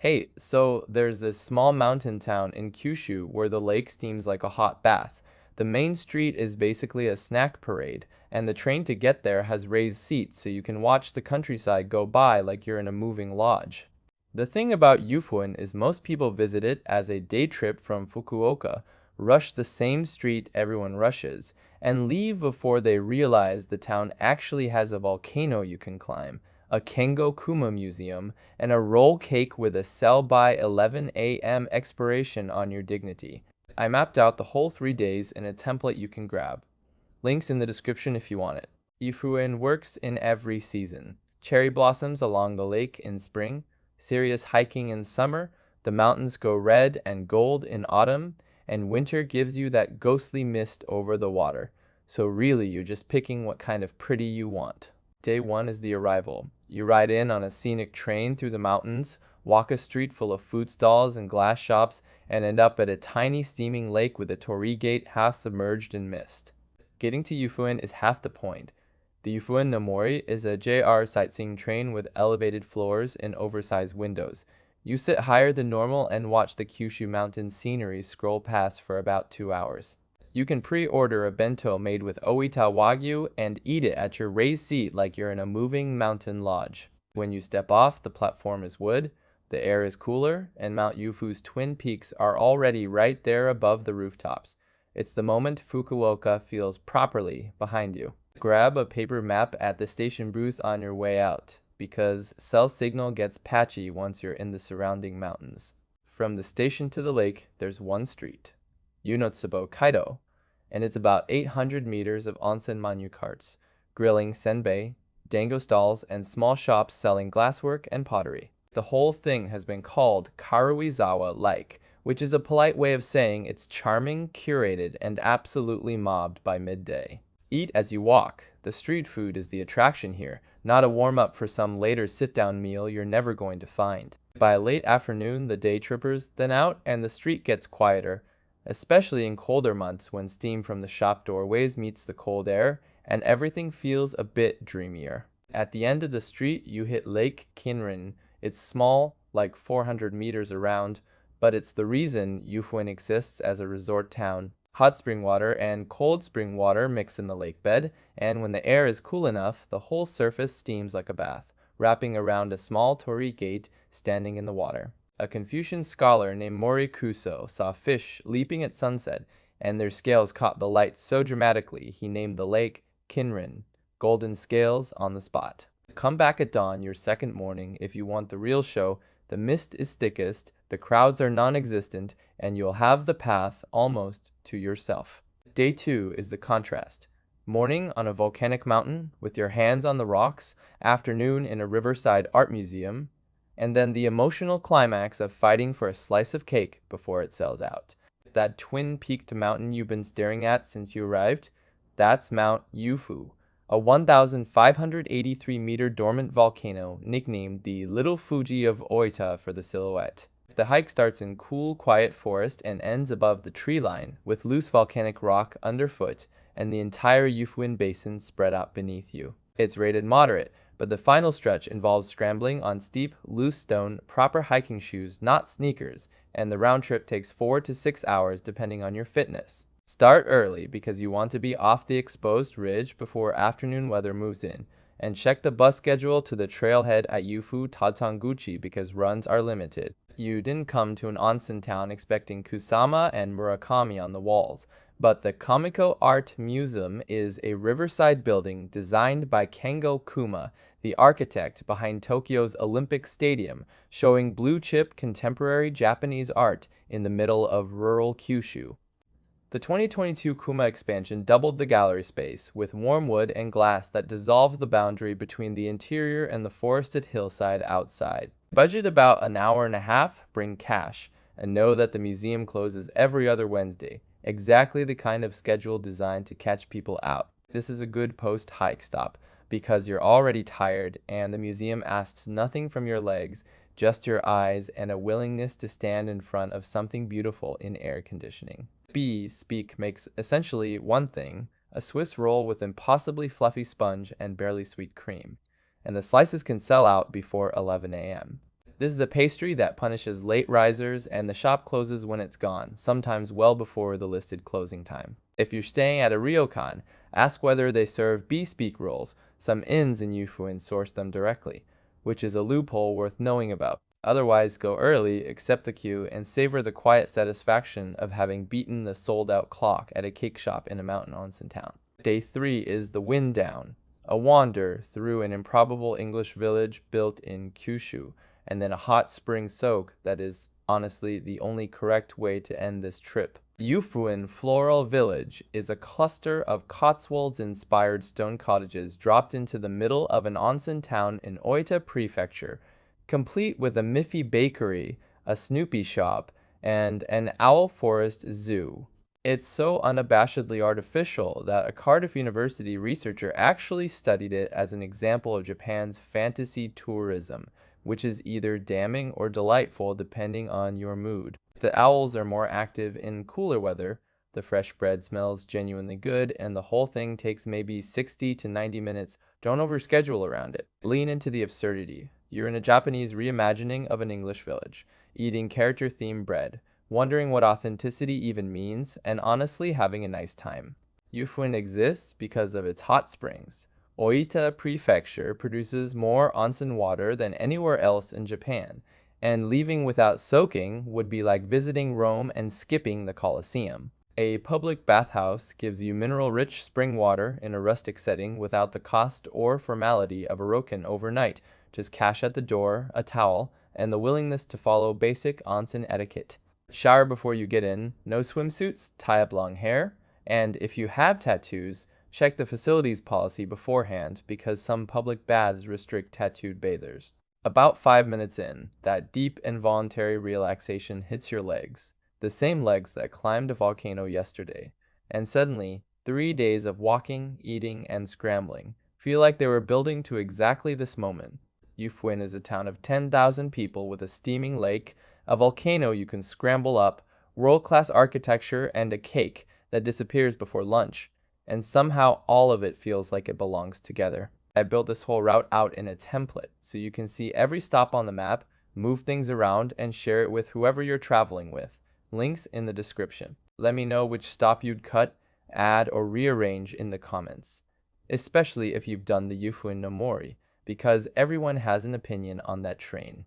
Hey, so there's this small mountain town in Kyushu where the lake steams like a hot bath. The main street is basically a snack parade, and the train to get there has raised seats so you can watch the countryside go by like you're in a moving lodge. The thing about Yufuin is most people visit it as a day trip from Fukuoka, rush the same street everyone rushes, and leave before they realize the town actually has a volcano you can climb, a Kengo Kuma-museum, and a roll cake with a sell by 11 a.m. expiration on your dignity. I mapped out the whole 3 days in a template you can grab. Links in the description if you want it. Yufuin works in every season. Cherry blossoms along the lake in spring, serious hiking in summer, the mountains go red and gold in autumn, and winter gives you that ghostly mist over the water. So really, you're just picking what kind of pretty you want. Day 1 is the arrival. You ride in on a scenic train through the mountains, walk a street full of food stalls and glass shops, and end up at a tiny steaming lake with a torii gate half submerged in mist. Getting to Yufuin is half the point. The Yufuin no Mori is a JR sightseeing train with elevated floors and oversized windows. You sit higher than normal and watch the Kyushu mountain scenery scroll past for about 2 hours. You can pre-order a bento made with Oita Wagyu and eat it at your raised seat like you're in a moving mountain lodge. When you step off, the platform is wood, the air is cooler, and Mount Yufu's twin peaks are already right there above the rooftops. It's the moment Fukuoka feels properly behind you. Grab a paper map at the station booth on your way out, because cell signal gets patchy once you're in the surrounding mountains. From the station to the lake, there's one street, Yunotsubo Kaido, and it's about 800 meters of onsen manyu carts, grilling senbei, dango stalls, and small shops selling glasswork and pottery. The whole thing has been called Karuizawa-like, which is a polite way of saying it's charming, curated, and absolutely mobbed by midday. Eat as you walk. The street food is the attraction here, not a warm-up for some later sit-down meal you're never going to find. By late afternoon, the day trippers thin out and the street gets quieter, especially in colder months when steam from the shop doorways meets the cold air and everything feels a bit dreamier. At the end of the street, you hit Lake Kinrin. It's small, like 400 meters around, but it's the reason Yufuin exists as a resort town. Hot spring water and cold spring water mix in the lake bed, and when the air is cool enough, the whole surface steams like a bath, wrapping around a small torii gate standing in the water. A Confucian scholar named Mori Kuso saw fish leaping at sunset, and their scales caught the light so dramatically he named the lake Kinrin, golden scales on the spot. Come back at dawn your second morning if you want the real show. The mist is thickest, the crowds are non-existent, and you'll have the path almost to yourself. Day 2 is the contrast. Morning on a volcanic mountain with your hands on the rocks, afternoon in a riverside art museum, and then the emotional climax of fighting for a slice of cake before it sells out. That twin-peaked mountain you've been staring at since you arrived, that's Mount Yufu, a 1,583-meter dormant volcano nicknamed the Little Fuji of Oita for the silhouette. The hike starts in cool, quiet forest and ends above the tree line, with loose volcanic rock underfoot and the entire Yufuin basin spread out beneath you. It's rated moderate, but the final stretch involves scrambling on steep, loose stone, proper hiking shoes, not sneakers, and the round trip takes 4 to 6 hours depending on your fitness. Start early because you want to be off the exposed ridge before afternoon weather moves in, and check the bus schedule to the trailhead at Yufu Tatanguchi because runs are limited. You didn't come to an onsen town expecting Kusama and Murakami on the walls, but the COMICO ART MUSEUM is a riverside building designed by Kengo Kuma, the architect behind Tokyo's Olympic Stadium, showing blue-chip contemporary Japanese art in the middle of rural Kyushu. The 2022 Kuma expansion doubled the gallery space, with warm wood and glass that dissolved the boundary between the interior and the forested hillside outside. Budget about an hour and a half, bring cash, and know that the museum closes every other Wednesday, exactly the kind of schedule designed to catch people out. This is a good post-hike stop, because you're already tired and the museum asks nothing from your legs, just your eyes and a willingness to stand in front of something beautiful in air conditioning. Speak makes essentially one thing, a Swiss roll with impossibly fluffy sponge and barely sweet cream, and the slices can sell out before 11 a.m. This is a pastry that punishes late risers, and the shop closes when it's gone, sometimes well before the listed closing time. If you're staying at a ryokan, ask whether they serve bee-speak rolls. Some inns in Yufuin source them directly, which is a loophole worth knowing about. Otherwise, go early, accept the queue, and savor the quiet satisfaction of having beaten the sold-out clock at a cake shop in a mountain onsen town. Day 3 is the Wind Down, a wander through an improbable English village built in Kyushu, and then a hot spring soak that is honestly the only correct way to end this trip. Yufuin Floral Village is a cluster of Cotswolds-inspired stone cottages dropped into the middle of an onsen town in Oita Prefecture, complete with a Miffy bakery, a Snoopy shop, and an owl forest zoo. It's so unabashedly artificial that a Cardiff University researcher actually studied it as an example of Japan's fantasy tourism, which is either damning or delightful depending on your mood. The owls are more active in cooler weather, the fresh bread smells genuinely good, and the whole thing takes maybe 60 to 90 minutes. Don't overschedule around it. Lean into the absurdity. You're in a Japanese reimagining of an English village, eating character-themed bread, wondering what authenticity even means, and honestly having a nice time. Yufuin exists because of its hot springs. Oita Prefecture produces more onsen water than anywhere else in Japan, and leaving without soaking would be like visiting Rome and skipping the Colosseum. A public bathhouse gives you mineral-rich spring water in a rustic setting without the cost or formality of a ryokan overnight, just cash at the door, a towel, and the willingness to follow basic onsen etiquette. Shower before you get in, no swimsuits, tie up long hair, and if you have tattoos, check the facilities policy beforehand because some public baths restrict tattooed bathers. About 5 minutes in, that deep involuntary relaxation hits your legs, the same legs that climbed a volcano yesterday, and suddenly, 3 days of walking, eating, and scrambling feel like they were building to exactly this moment. Yufuin is a town of 10,000 people with a steaming lake, a volcano you can scramble up, world-class architecture, and a cake that disappears before lunch. And somehow all of it feels like it belongs together. I built this whole route out in a template, so you can see every stop on the map, move things around, and share it with whoever you're traveling with. Links in the description. Let me know which stop you'd cut, add, or rearrange in the comments. Especially if you've done the Yufuin no Mori, because everyone has an opinion on that train.